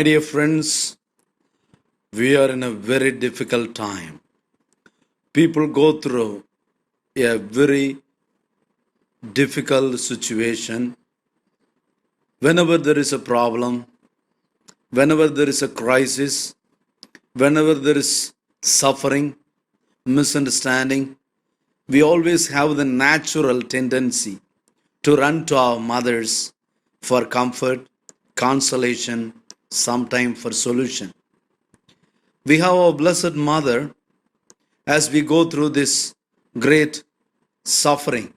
My dear friends, we are in a very difficult time. People go through a very difficult situation. Whenever there is a problem, whenever there is a crisis, whenever there is suffering, misunderstanding, we always have the natural tendency to run to our mothers for comfort, consolation, sometimes for solution. We have our Blessed Mother as we go through this great suffering,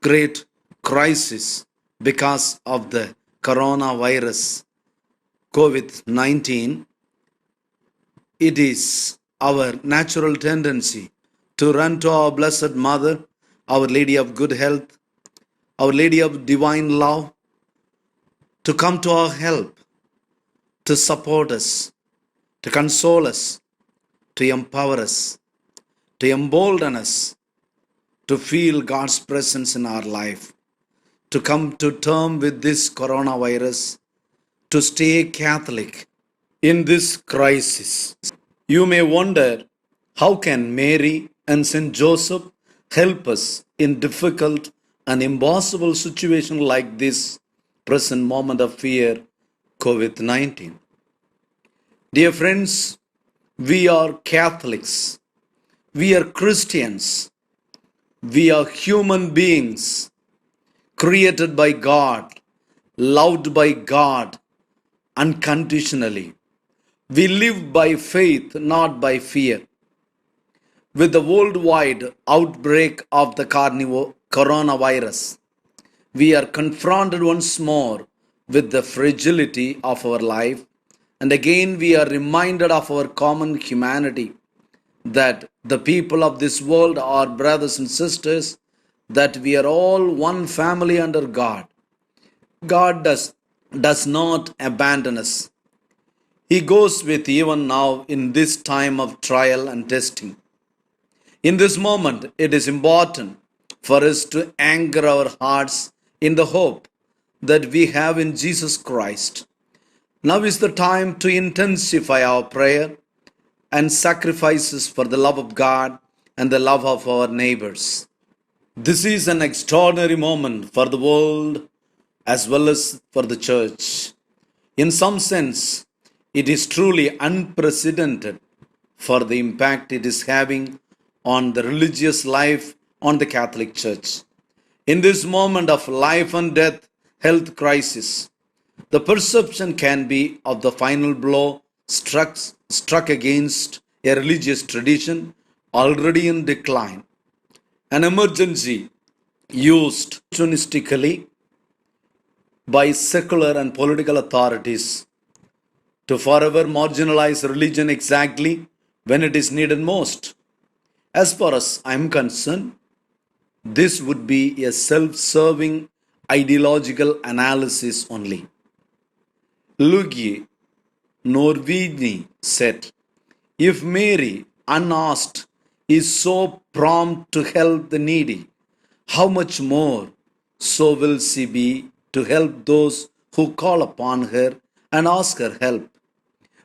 great crisis because of the coronavirus, COVID-19. It is our natural tendency to run to our Blessed Mother, Our Lady of Good Health, Our Lady of Divine Love, to come to our help, to support us, to console us, to empower us, to embolden us, to feel God's presence in our life, to come to term with this coronavirus, to stay Catholic in this crisis. You may wonder, how can Mary and Saint Joseph help us in difficult and impossible situation like this present moment of fear, COVID-19? Dear friends, we are Catholics. We are Christians. We are human beings created by God, loved by God unconditionally. We live by faith, not by fear. With the worldwide outbreak of the coronavirus, we are confronted once more with the fragility of our life, and again we are reminded of our common humanity, that the people of this world are brothers and sisters, that we are all one family under God. God does not abandon us. He goes with even now in this time of trial and testing. In this moment, it is important for us to anchor our hearts in the hope that we have in Jesus Christ. Now is the time to intensify our prayer and sacrifices for the love of God and the love of our neighbors. This is an extraordinary moment for the world as well as for the church. In some sense, it is truly unprecedented for the impact it is having on the religious life on the Catholic Church. In this moment of life and death health crisis, the perception can be of the final blow struck against a religious tradition already in decline, an emergency used opportunistically by secular and political authorities to forever marginalize religion exactly when it is needed most. As far as I am concerned, this would be a self-serving ideological analysis only. Luigi Norvini said, if Mary, unasked, is so prompt to help the needy, how much more so will she be to help those who call upon her and ask her help.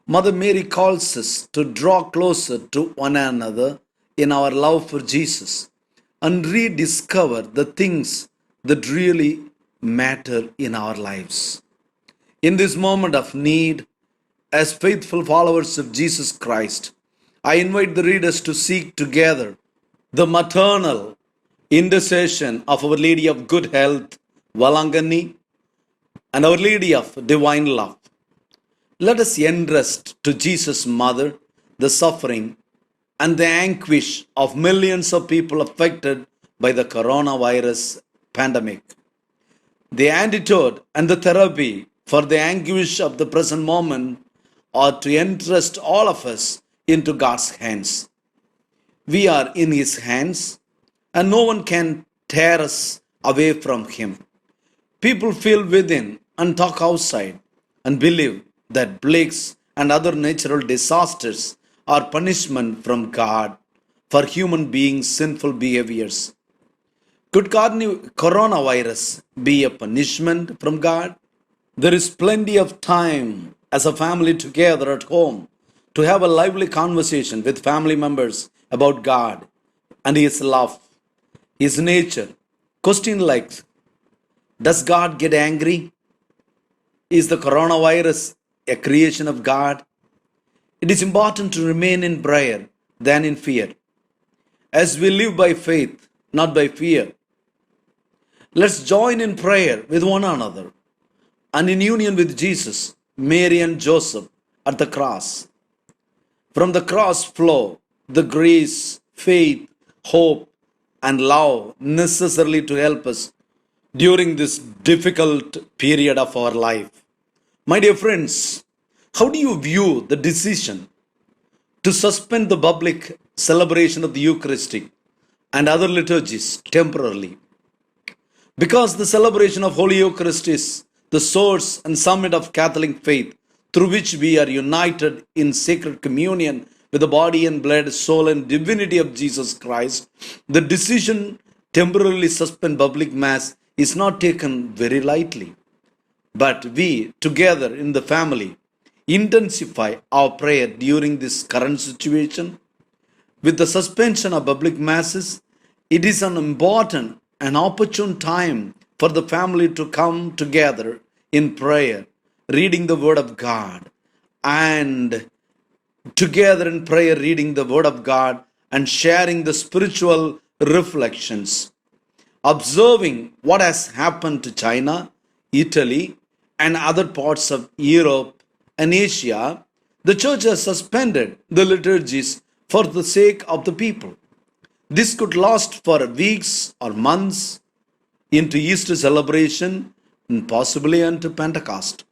Mother Mary calls us to draw closer to one another in our love for Jesus and rediscover the things that really matter in our lives. In this moment of need, as faithful followers of Jesus Christ, I invite the readers to seek together the maternal intercession of Our Lady of Good Health, Valangani, and Our Lady of Divine Love. Let us entrust to Jesus' Mother the suffering and the anguish of millions of people affected by the coronavirus pandemic. The antidote and the therapy for the anguish of the present moment are to entrust all of us into God's hands. We are in His hands, and no one can tear us away from Him. People feel within and talk outside and believe that plagues and other natural disasters are punishment from God for human beings' sinful behaviors. Could coronavirus be a punishment from God? There is plenty of time as a family together at home to have a lively conversation with family members about God and His love, His nature. Question like, does God get angry? Is the coronavirus a creation of God? It is important to remain in prayer than in fear, as we live by faith, not by fear. Let's join in prayer with one another and in union with Jesus, Mary, and Joseph at the cross. From the cross flow the grace, faith, hope, and love necessarily to help us during this difficult period of our life. My dear friends, how do you view the decision to suspend the public celebration of the Eucharistic and other liturgies temporarily? Because the celebration of Holy Eucharist is the source and summit of Catholic faith, through which we are united in sacred communion with the body and blood, soul, and divinity of Jesus Christ, the decision temporarily suspend public mass is not taken very lightly. But we, together in the family, intensify our prayer during this current situation. With the suspension of public masses, it is an important and opportune time for the family to come together in prayer, reading the Word of God, and together in prayer, reading the Word of God and sharing the spiritual reflections. Observing what has happened to China, Italy, and other parts of Europe and Asia, the church has suspended the liturgies for the sake of the people. This could last for weeks or months into Easter celebration and possibly into Pentecost.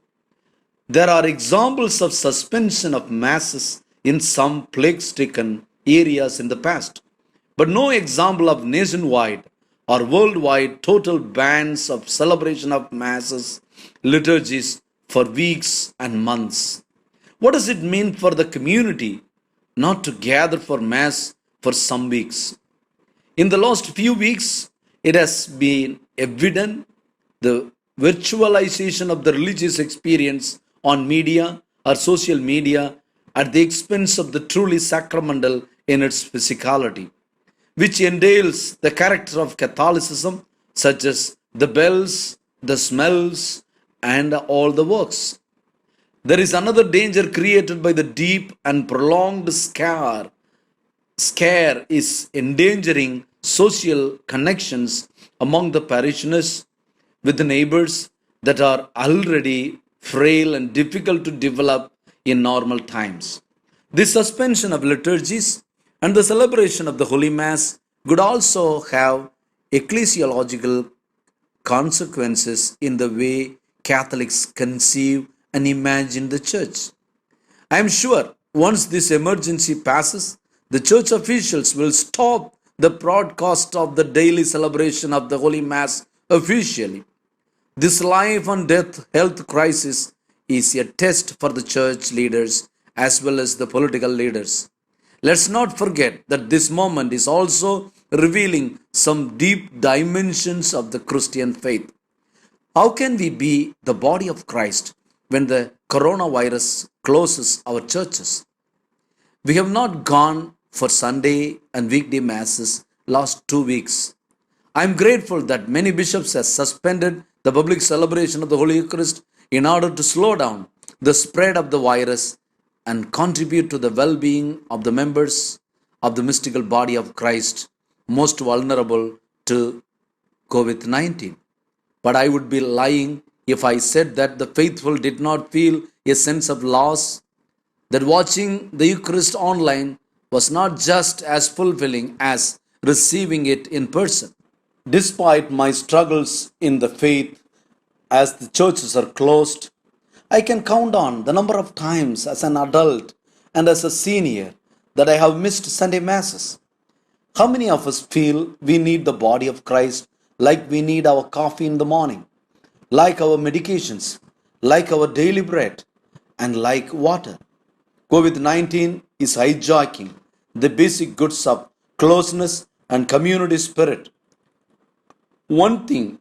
There are examples of suspension of masses in some plague-stricken areas in the past, but no example of nationwide or worldwide total bans of celebration of masses, liturgies for weeks and months. What does it mean for the community not to gather for mass for some weeks? In the last few weeks, it has been evident the virtualization of the religious experience on media or social media at the expense of the truly sacramental in its physicality, which entails the character of Catholicism, such as the bells, the smells, and all the works. There is another danger created by the deep and prolonged scare is endangering social connections among the parishioners with the neighbors that are already frail and difficult to develop in normal times. This suspension of liturgies and the celebration of the Holy Mass could also have ecclesiological consequences in the way Catholics conceive and imagine the church. I am sure once this emergency passes, the church officials will stop the broadcast of the daily celebration of the Holy Mass officially. This life and death health crisis is a test for the church leaders as well as the political leaders. Let's not forget that this moment is also revealing some deep dimensions of the Christian faith. How can we be the body of Christ when the coronavirus closes our churches? We have not gone for Sunday and weekday masses last 2 weeks. I am grateful that many bishops have suspended the public celebration of the Holy Eucharist in order to slow down the spread of the virus and contribute to the well-being of the members of the mystical body of Christ most vulnerable to COVID-19. But I would be lying if I said that the faithful did not feel a sense of loss, that watching the Eucharist online was not just as fulfilling as receiving it in person. Despite my struggles in the faith as the churches are closed, I can count on the number of times as an adult and as a senior that I have missed Sunday Masses. How many of us feel we need the body of Christ like we need our coffee in the morning, like our medications, like our daily bread, and like water? COVID-19 is hijacking the basic goods of closeness and community spirit. One thing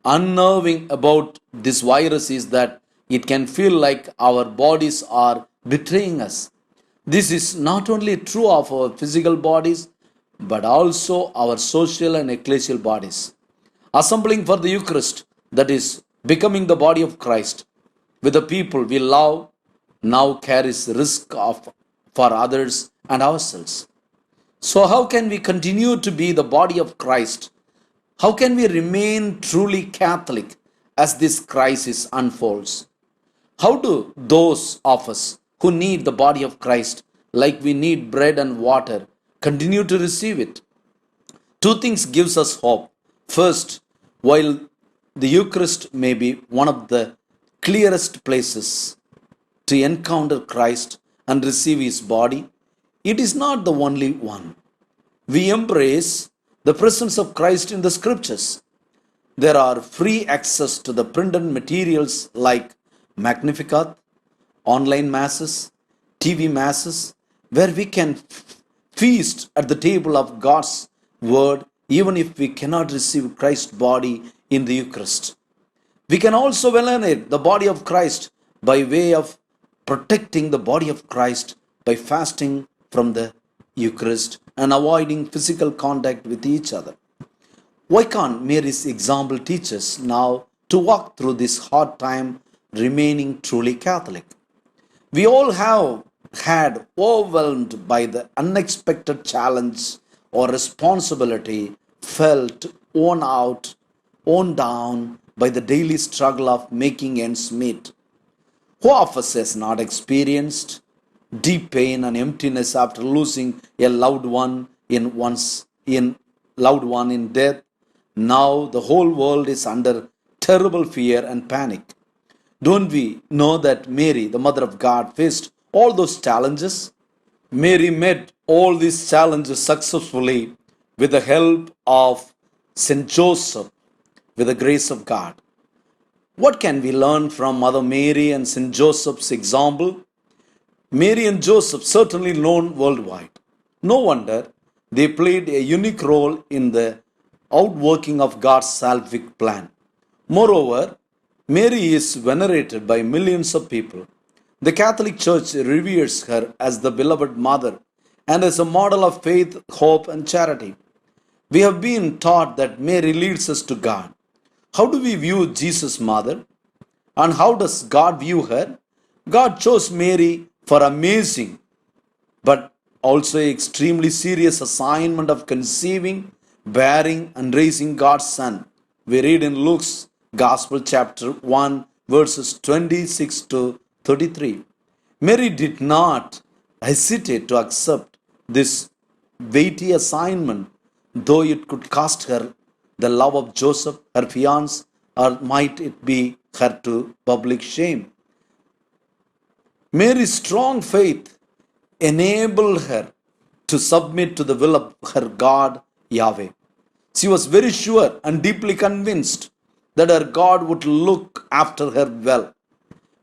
unnerving about this virus is that It can feel like our bodies are betraying us. This is not only true of our physical bodies, but also our social and ecclesial bodies. Assembling for the Eucharist, that is, becoming the body of Christ, with the people we love, now carries risk for others and ourselves. So, how can we continue to be the body of Christ? How can we remain truly Catholic as this crisis unfolds? How do those of us who need the body of Christ, like we need bread and water, continue to receive it? Two things gives us hope. First, while the Eucharist may be one of the clearest places to encounter Christ and receive his body, it is not the only one. We embrace the presence of Christ in the scriptures. There are free access to the printed materials like Magnificat, online masses, TV masses, where we can feast at the table of God's word even if we cannot receive Christ's body in the Eucharist. We can also venerate the body of Christ by way of protecting the body of Christ by fasting from the Eucharist and avoiding physical contact with each other. Why can't Mary's example teach us now to walk through this hard time remaining truly Catholic? We all have had overwhelmed by the unexpected challenge or responsibility, felt worn out, worn down by the daily struggle of making ends meet. Who of us has not experienced deep pain and emptiness after losing a loved one in death? Now the whole world is under terrible fear and panic. Don't we know that Mary, the Mother of God, faced all those challenges? Mary met all these challenges successfully with the help of Saint Joseph, with the grace of God. What can we learn from Mother Mary and Saint Joseph's example? Mary and Joseph certainly known worldwide. No wonder they played a unique role in the outworking of God's salvific plan. Moreover, Mary is venerated by millions of people. The Catholic Church reveres her as the beloved mother and as a model of faith, hope, and charity. We have been taught that Mary leads us to God. How do we view Jesus' mother? And how does God view her? God chose Mary for amazing but also extremely serious assignment of conceiving, bearing, and raising God's Son. We read in Luke's Gospel, chapter 1, verses 26 to 33. Mary did not hesitate to accept this weighty assignment, though it could cost her the love of Joseph, her fiancé, or might it be her to public shame. Mary's strong faith enabled her to submit to the will of her God, Yahweh. She was very sure and deeply convinced that her God would look after her well.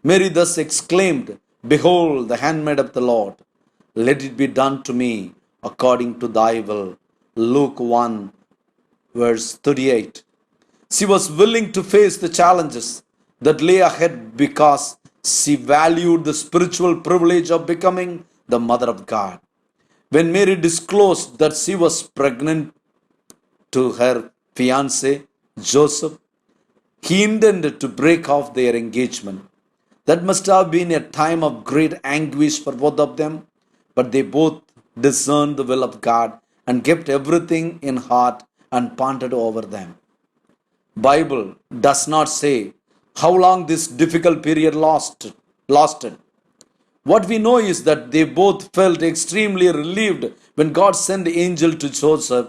Mary thus exclaimed, "Behold, the handmaid of the Lord, let it be done to me according to thy will." Luke 1, verse 38. She was willing to face the challenges that lay ahead because she valued the spiritual privilege of becoming the mother of God. When Mary disclosed that she was pregnant to her fiancé, Joseph, he intended to break off their engagement. That must have been a time of great anguish for both of them, but they both discerned the will of God and kept everything in heart and pondered over them. Bible does not say how long this difficult period lasted. What we know is that they both felt extremely relieved when God sent the angel to Joseph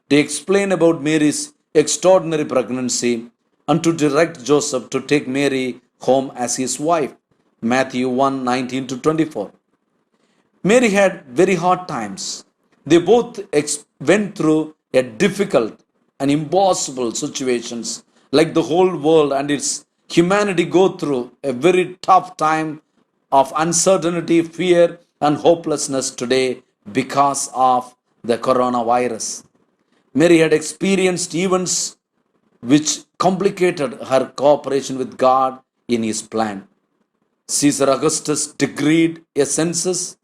to explain about Mary's extraordinary pregnancy and to direct Joseph to take Mary home as his wife. Matthew 1:19 to 24. Mary had very hard times. They both went through a difficult and impossible situations like the whole world and its humanity go through a very tough time of uncertainty, fear, and hopelessness today because of the coronavirus. Mary had experienced events which complicated her cooperation with God in his plan. Caesar Augustus decreed a census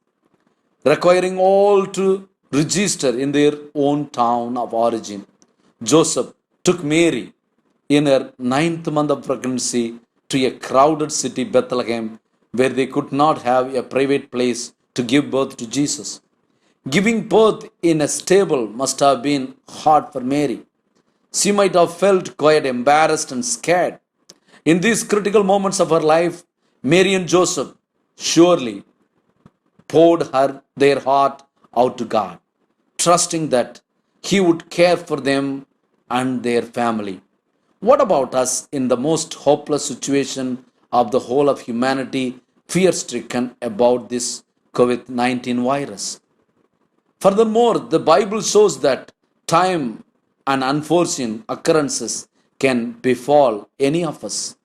requiring all to register in their own town of origin. Joseph took Mary in her ninth month of pregnancy to a crowded city, Bethlehem, where they could not have a private place to give birth to Jesus. Giving birth in a stable must have been hard for Mary. She might have felt quite embarrassed and scared. In these critical moments of her life, Mary and Joseph surely poured their heart out to God, trusting that He would care for them and their family. What about us in the most hopeless situation of the whole of humanity, fear stricken about this COVID 19 virus? Furthermore, the Bible shows that time and unforeseen occurrences can befall any of us,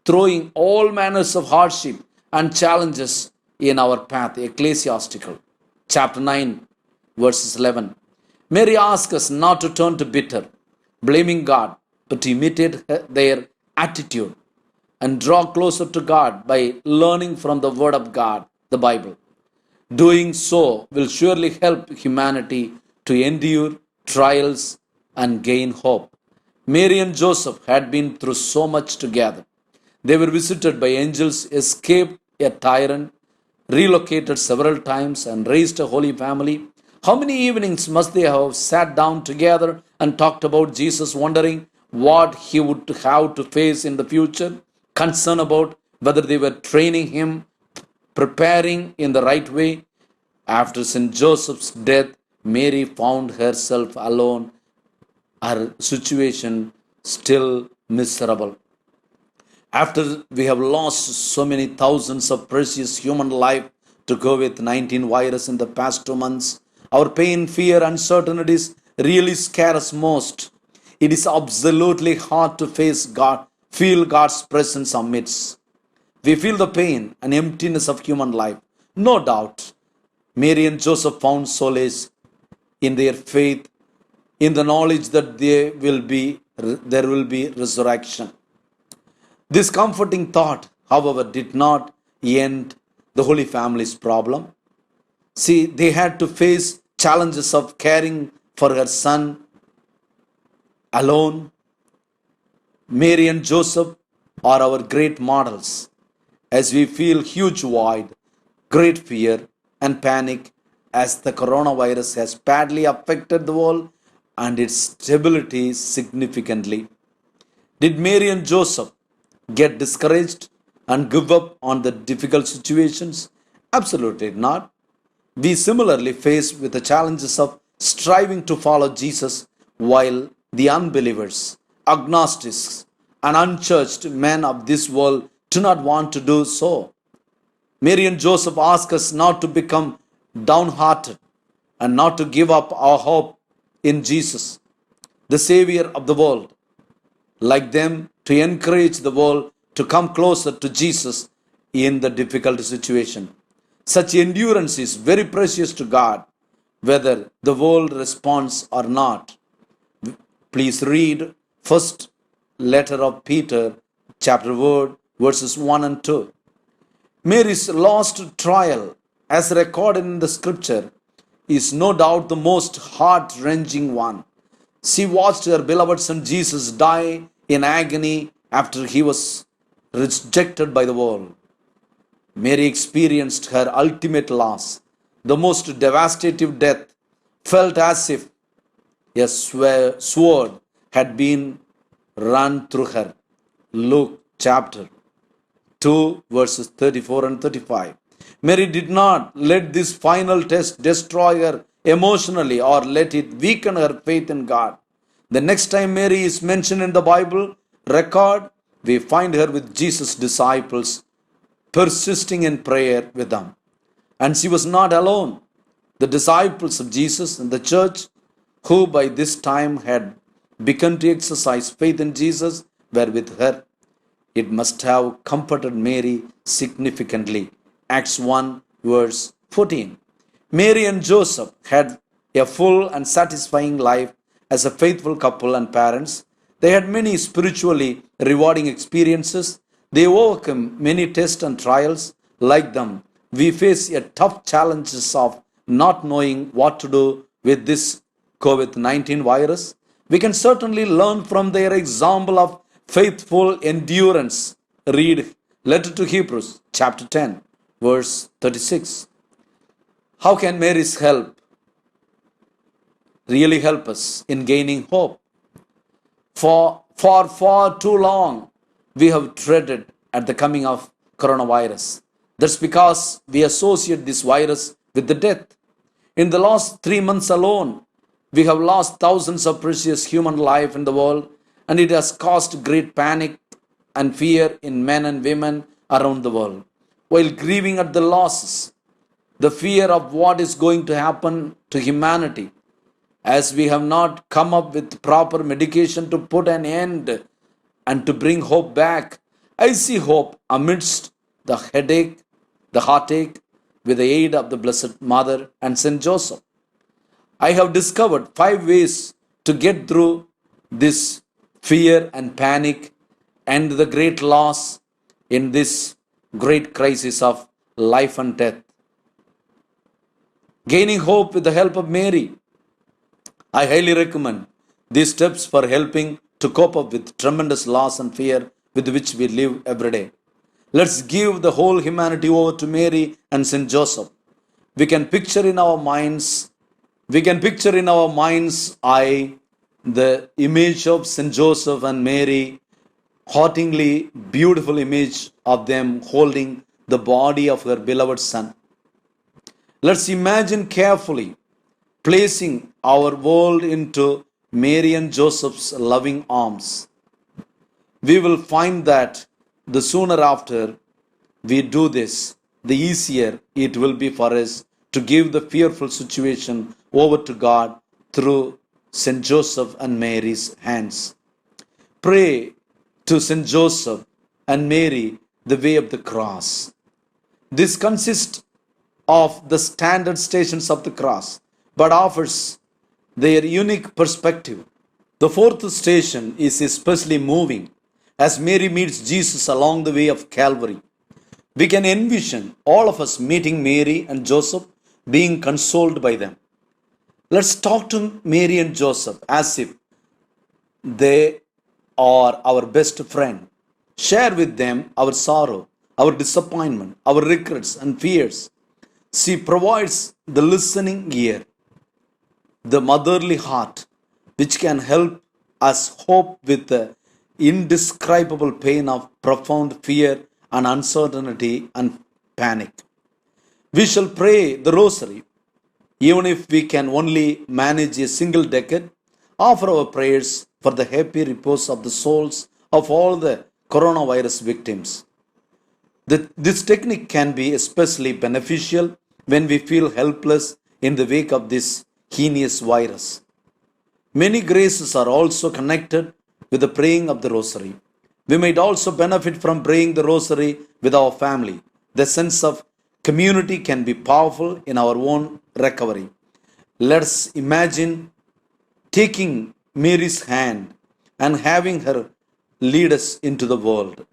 throwing all manners of hardship and challenges in our path. Ecclesiastical chapter 9, verses 11. Mary asks us not to turn to bitter, blaming God, but to imitate their attitude and draw closer to God by learning from the Word of God, the Bible. Doing so will surely help humanity to endure trials and gain hope. Mary and Joseph had been through so much together. They were visited by angels, escaped a tyrant, relocated several times, and raised a holy family. How many evenings must they have sat down together and talked about Jesus, wondering what he would have to face in the future, concerned about whether they were training him, preparing in the right way? After St. Joseph's death, Mary found herself alone, her situation still miserable. After we have lost so many thousands of precious human life to COVID 19 virus in the past 2 months, our pain, fear, uncertainties really scare us most. It is absolutely hard to face God, feel God's presence amidst. We feel the pain and emptiness of human life. No doubt, Mary and Joseph found solace in their faith, in the knowledge that there will be resurrection. This comforting thought, however, did not end the Holy Family's problem. See, they had to face challenges of caring for her son alone. Mary and Joseph are our great models as we feel huge void, great fear, and panic as the coronavirus has badly affected the world and its stability significantly. Did Mary and Joseph get discouraged and give up on the difficult situations? Absolutely not. We similarly face with the challenges of striving to follow Jesus while the unbelievers, agnostics, and unchurched men of this world do not want to do so. Mary and Joseph ask us not to become downhearted and not to give up our hope in Jesus, the Savior of the world. Like them, to encourage the world to come closer to Jesus in the difficult situation. Such endurance is very precious to God, whether the world responds or not. Please read first letter of Peter, chapter 1, verses 1 and 2. Mary's lost trial, as recorded in the scripture, is no doubt the most heart-wrenching one. She watched her beloved son Jesus die in agony after he was rejected by the world. Mary experienced her ultimate loss, the most devastating death, felt as if a sword had been run through her. Luke chapter 2, verses 34 and 35. Mary did not let this final test destroy her emotionally or let it weaken her faith in God. The next time Mary is mentioned in the Bible record, we find her with Jesus' disciples, persisting in prayer with them. And she was not alone. The disciples of Jesus and the church, who by this time had begun to exercise faith in Jesus, were with her. It must have comforted Mary significantly. Acts 1, verse 14. Mary and Joseph had a full and satisfying life as a faithful couple and parents. They had many spiritually rewarding experiences They overcome many tests and trials. Like them, we face a tough challenges of not knowing what to do with this COVID-19 virus. We can certainly learn from their example of faithful endurance. Read Letter to Hebrews, chapter 10, verse 36. How can Mary's help really help us in gaining hope? For far too long, we have dreaded at the coming of coronavirus. That's because we associate this virus with the death. In the last 3 months alone, we have lost thousands of precious human life in the world, and it has caused great panic and fear in men and women around the world. While grieving at the losses, the fear of what is going to happen to humanity, as we have not come up with proper medication to put an end and to bring hope back, I see hope amidst the headache, the heartache, with the aid of the Blessed Mother and Saint Joseph. I have discovered 5 ways to get through this fear and panic and the great loss in this great crisis of life and death. Gaining hope with the help of Mary. I highly recommend these steps for helping to cope up with tremendous loss and fear with which we live every day. Let's give the whole humanity over to Mary and Saint Joseph. We can picture in our mind's eye the image of Saint Joseph and Mary, hauntingly beautiful image of them holding the body of her beloved son. Let's imagine carefully placing our world into Mary and Joseph's loving arms. We will find that the sooner after we do this, the easier it will be for us to give the fearful situation over to God through Saint Joseph and Mary's hands. Pray to Saint Joseph and Mary the way of the cross. This consists of the standard stations of the cross, but offers their unique perspective. The 4th station is especially moving as Mary meets Jesus along the way of Calvary. We can envision all of us meeting Mary and Joseph, being consoled by them. Let's talk to Mary and Joseph as if they are our best friend. Share with them our sorrow, our disappointment, our regrets and fears. She provides the listening ear, the motherly heart, which can help us cope with the indescribable pain of profound fear and uncertainty and panic. We shall pray the rosary, even if we can only manage a single decade. Offer our prayers for the happy repose of the souls of all the coronavirus victims. This technique can be especially beneficial when we feel helpless in the wake of this heinous virus. Many graces are also connected with the praying of the rosary. We might also benefit from praying the rosary with our family. The sense of community can be powerful in our own recovery. Let's imagine taking Mary's hand and having her lead us into the world.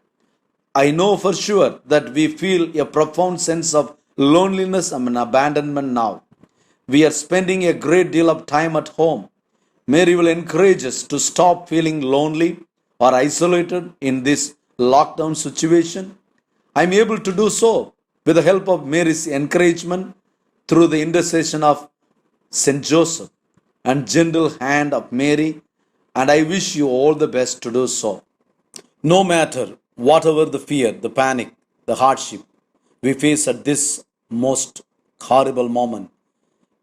I know for sure that we feel a profound sense of loneliness and abandonment now. We are spending a great deal of time at home. Mary will encourage us to stop feeling lonely or isolated in this lockdown situation. I am able to do so with the help of Mary's encouragement through the intercession of Saint Joseph and gentle hand of Mary, and I wish you all the best to do so. No matter whatever the fear, the panic, the hardship we face at this most horrible moment,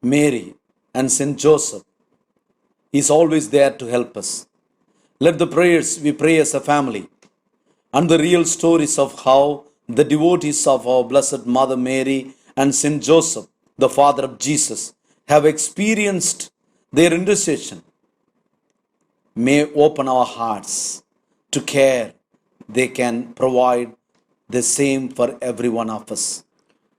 Mary and Saint Joseph is always there to help us. Let the prayers we pray as a family and the real stories of how the devotees of our Blessed Mother Mary and Saint Joseph, the Father of Jesus, have experienced their intercession may open our hearts to care they can provide the same for every one of us.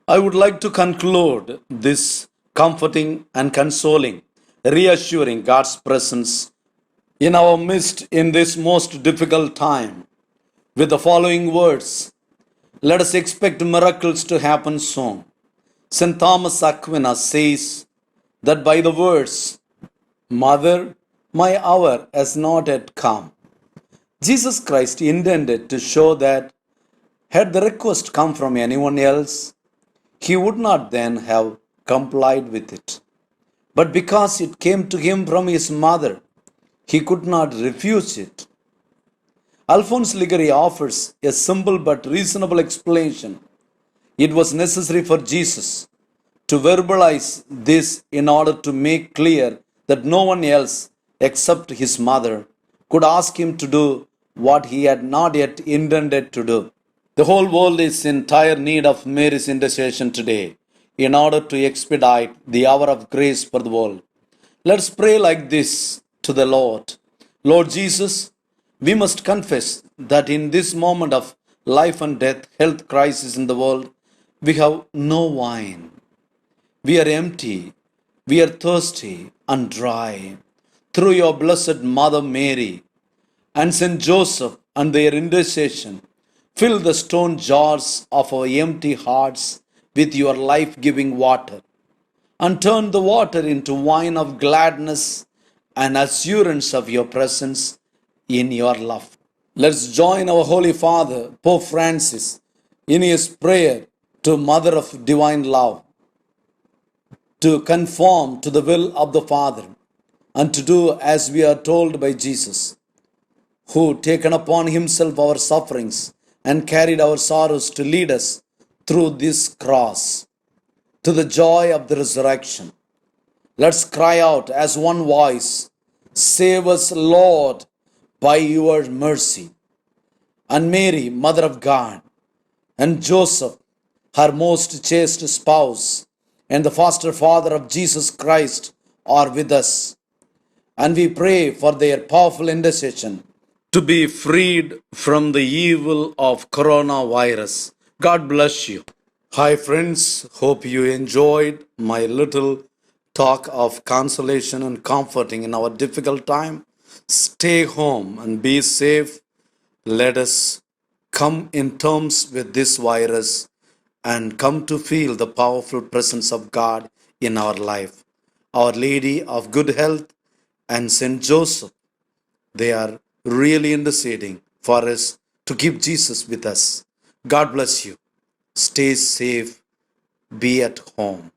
I would like to conclude this comforting and consoling, reassuring God's presence in our midst in this most difficult time with the following words. Let us expect miracles to happen soon. St. Thomas Aquinas says that by the words, Mother, my hour has not yet come, Jesus Christ intended to show that had the request come from anyone else, he would not then have complied with it. But because it came to him from his mother, he could not refuse it. Alphonse Ligari offers a simple but reasonable explanation. It was necessary for Jesus to verbalize this in order to make clear that no one else except his mother could ask him to do what he had not yet intended to do. The whole world is in dire need of Mary's intercession today in order to expedite the hour of grace for the world. Let's pray like this to the Lord. Lord Jesus, we must confess that in this moment of life and death, health crisis in the world, we have no wine. We are empty, we are thirsty and dry. Through your blessed Mother Mary and Saint Joseph and their intercession, fill the stone jars of our empty hearts with your life-giving water, and turn the water into wine of gladness and assurance of your presence in your love. Let's join our Holy Father, Pope Francis, in his prayer to Mother of Divine Love, to conform to the will of the Father and to do as we are told by Jesus, who taken upon himself our sufferings and carried our sorrows to lead us through this cross to the joy of the resurrection. Let's cry out as one voice, Save us, Lord, by your mercy. And Mary, Mother of God, and Joseph, her most chaste spouse, and the foster father of Jesus Christ are with us. And we pray for their powerful intercession to be freed from the evil of coronavirus. God bless you. Hi friends, hope you enjoyed my little talk of consolation and comforting in our difficult time. Stay home and be safe. Let us come in terms with this virus and come to feel the powerful presence of God in our life. Our Lady of Good Health and Saint Joseph, they are really interceding for us to keep Jesus with us. God bless you. Stay safe. Be at home.